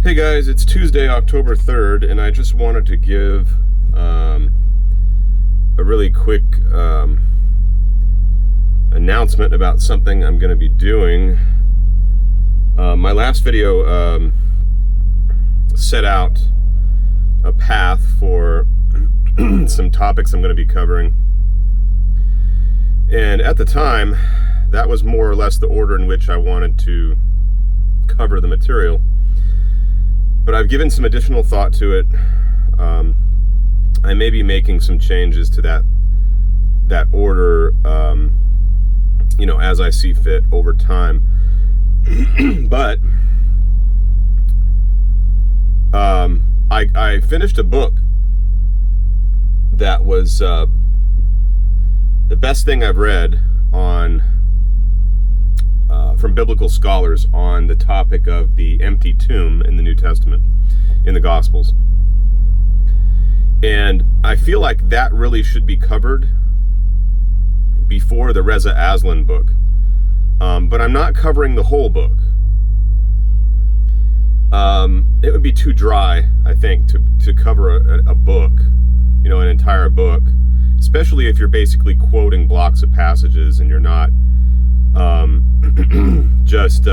Hey guys, it's Tuesday, October 3rd, and I just wanted to give a really quick announcement about something I'm going to be doing. My last video set out a path for some topics I'm going to be covering, and at the time, that was more or less the order in which I wanted to cover the material. But I've given some additional thought to it. I may be making some changes to that order, as I see fit over time. But I finished a book that was the best thing I've read on from biblical scholars on the topic of the empty tomb in the New Testament, in the Gospels. And I feel like that really should be covered before the Reza Aslan book. But I'm not covering the whole book. It would be too dry, I think, to cover a book, an entire book, especially if you're basically quoting blocks of passages and you're not just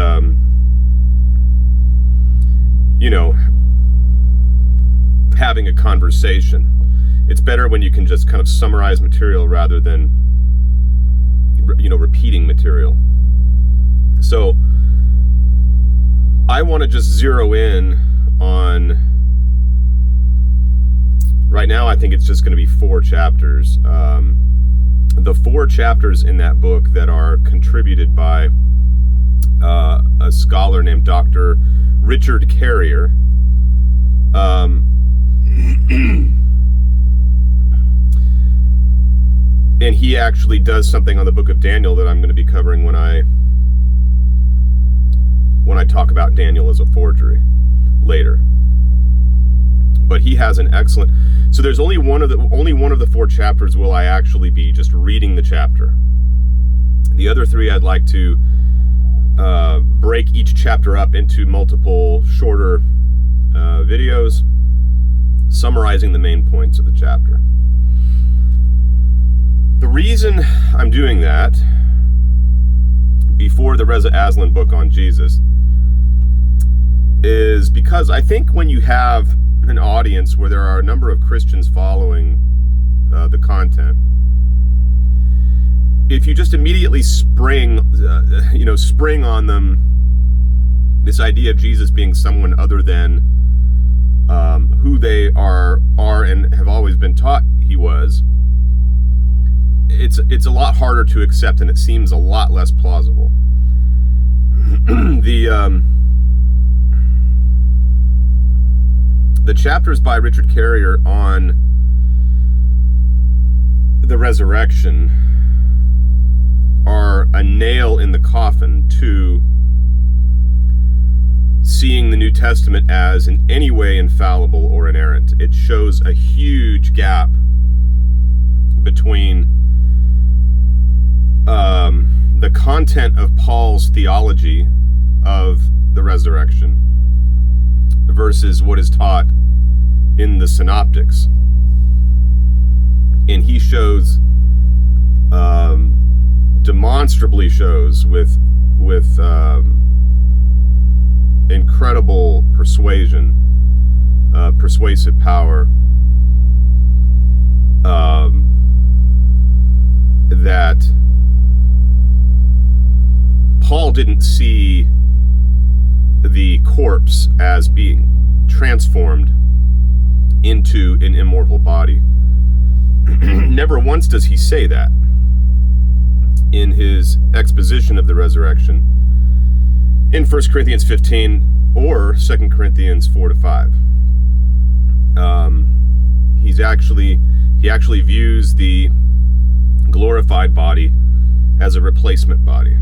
having a conversation. It's better when you can just kind of summarize material rather than repeating material. So I want to just zero in on, right now I think it's just going to be 4 chapters. The 4 chapters in that book that are contributed by a scholar named Dr. Richard Carrier. And he actually does something on the book of Daniel that I'm going to be covering when I talk about Daniel as a forgery later. But he has an excellent. So there's only one of the 4 chapters will I actually be just reading the chapter. The other 3 I'd like to break each chapter up into multiple shorter videos summarizing the main points of the chapter. The reason I'm doing that before the Reza Aslan book on Jesus is because I think when you have an audience where there are a number of Christians following the content, if you just immediately spring on them this idea of Jesus being someone other than who they are and have always been taught he was, it's a lot harder to accept, and it seems a lot less plausible. The chapters by Richard Carrier on the resurrection are a nail in the coffin to seeing the New Testament as in any way infallible or inerrant. It shows a huge gap between the content of Paul's theology of the resurrection versus what is taught in the synoptics. And he shows, demonstrably shows with incredible persuasive power, that Paul didn't see the corpse as being transformed into an immortal body. Never once does he say that in his exposition of the resurrection in 1 Corinthians 15 or 2 Corinthians 4-5. He actually views the glorified body as a replacement body,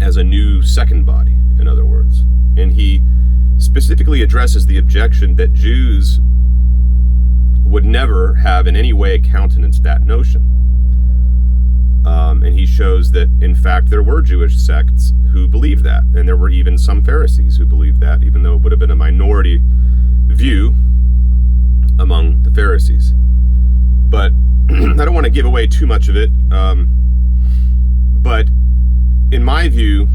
as a new second body, in other words. And he specifically addresses the objection that Jews would never have in any way countenanced that notion. And he shows that, in fact, there were Jewish sects who believed that. And there were even some Pharisees who believed that, even though it would have been a minority view among the Pharisees. But I don't want to give away too much of it. But in my view,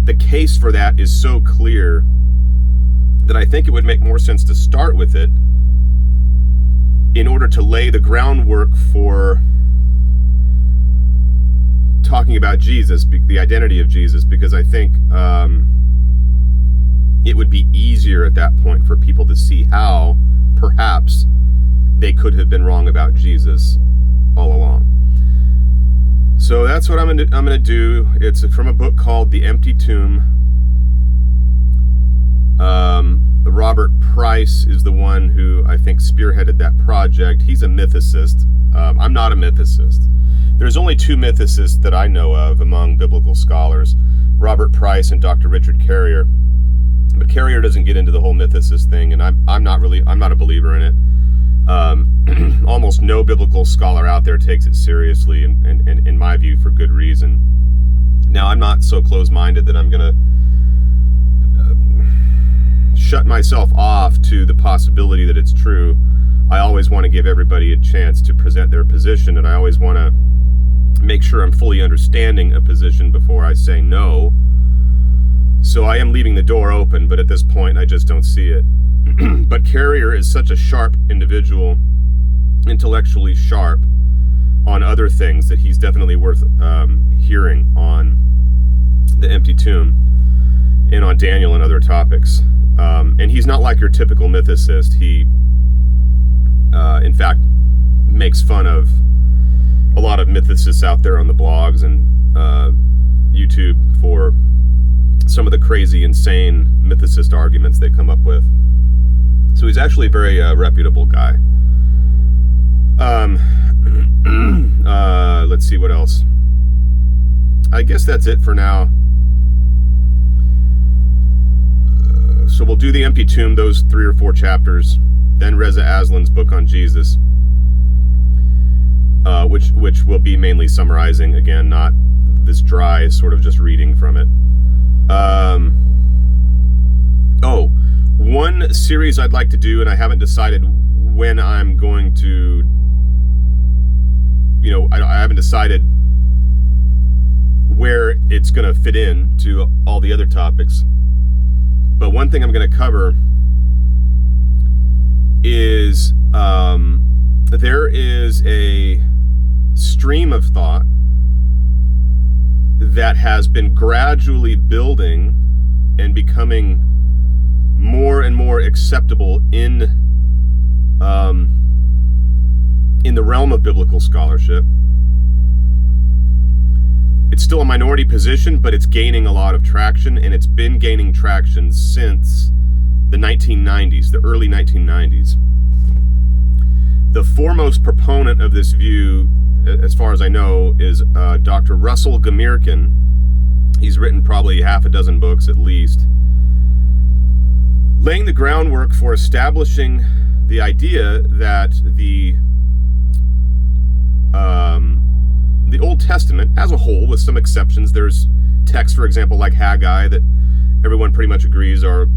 the case for that is so clear that I think it would make more sense to start with it in order to lay the groundwork for talking about Jesus, the identity of Jesus, because I think it would be easier at that point for people to see how, perhaps, they could have been wrong about Jesus all along. So that's what I'm gonna do. It's from a book called The Empty Tomb. Robert Price is the one who I think spearheaded that project. He's a mythicist. I'm not a mythicist. There's only two mythicists that I know of among biblical scholars, Robert Price and Dr. Richard Carrier. But Carrier doesn't get into the whole mythicist thing, and I'm not a believer in it. Almost no biblical scholar out there takes it seriously, and in my view, for good reason. Now, I'm not so close-minded that I'm going to shut myself off to the possibility that it's true. I always want to give everybody a chance to present their position, and I always want to make sure I'm fully understanding a position before I say no. So I am leaving the door open, but at this point, I just don't see it. But Carrier is such a sharp individual, intellectually sharp on other things, that he's definitely worth hearing on The Empty Tomb and on Daniel and other topics. And he's not like your typical mythicist. He, in fact, makes fun of a lot of mythicists out there on the blogs and YouTube for some of the crazy, insane mythicist arguments they come up with. So he's actually a very reputable guy. Let's see what else. I guess that's it for now. So we'll do The Empty Tomb, those 3 or 4 chapters, then Reza Aslan's book on Jesus, which will be mainly summarizing, again, not this dry sort of just reading from it. One series I'd like to do, and I haven't decided when I'm going to, I haven't decided where it's going to fit in to all the other topics. But one thing I'm going to cover is there is a stream of thought that has been gradually building and becoming more and more acceptable in the realm of biblical scholarship. It's still a minority position, but it's gaining a lot of traction, and it's been gaining traction since the 1990s, the early 1990s. The foremost proponent of this view, as far as I know, is Dr. Russell Gamirkin. He's written probably half a dozen books at least, laying the groundwork for establishing the idea that the Old Testament as a whole, with some exceptions, there's texts, for example, like Haggai, that everyone pretty much agrees are,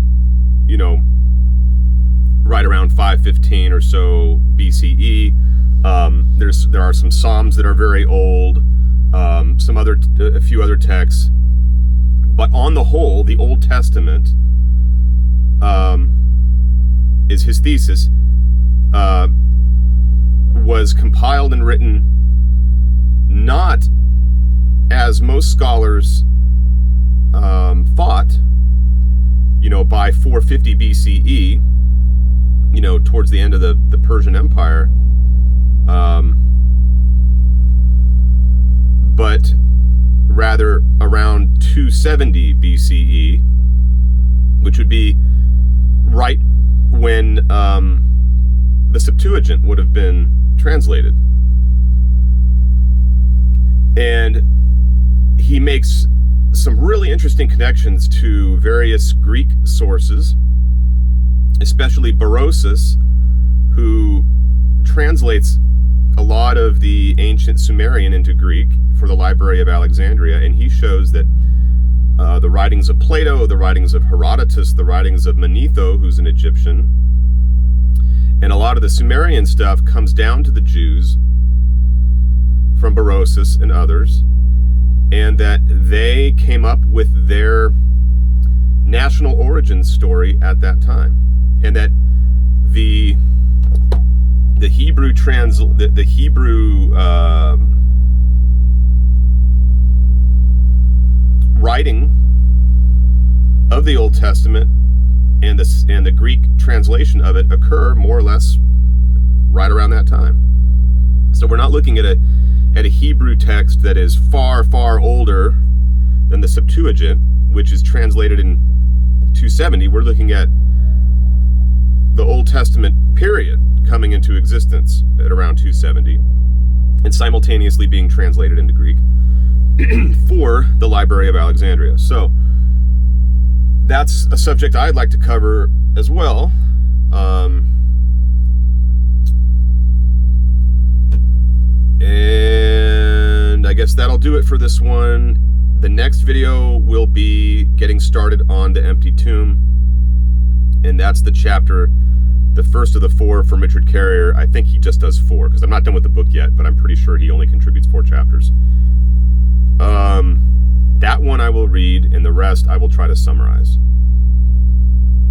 right around 515 or so BCE. There are some Psalms that are very old, a few other texts, but on the whole, the Old Testament is his thesis, was compiled and written not as most scholars thought, by 450 BCE, towards the end of the Persian Empire, but rather around 270 BCE, which would be right when the Septuagint would have been translated. And he makes some really interesting connections to various Greek sources, especially Berosus, who translates a lot of the ancient Sumerian into Greek for the Library of Alexandria, and he shows that the writings of Plato, the writings of Herodotus, the writings of Manetho, who's an Egyptian, and a lot of the Sumerian stuff comes down to the Jews from Berosus and others, and that they came up with their national origin story at that time, and that the Hebrew writing of the Old Testament and the Greek translation of it occur more or less right around that time. So we're not looking at a Hebrew text that is far, far older than the Septuagint, which is translated in 270. We're looking at the Old Testament period coming into existence at around 270 and simultaneously being translated into Greek for the Library of Alexandria. So that's a subject I'd like to cover as well. And I guess that'll do it for this one. The next video will be getting started on the empty tomb, and that's the chapter, the first of the 4 from Richard Carrier. I think he just does 4, because I'm not done with the book yet, but I'm pretty sure he only contributes 4 chapters. That one I will read, and the rest I will try to summarize.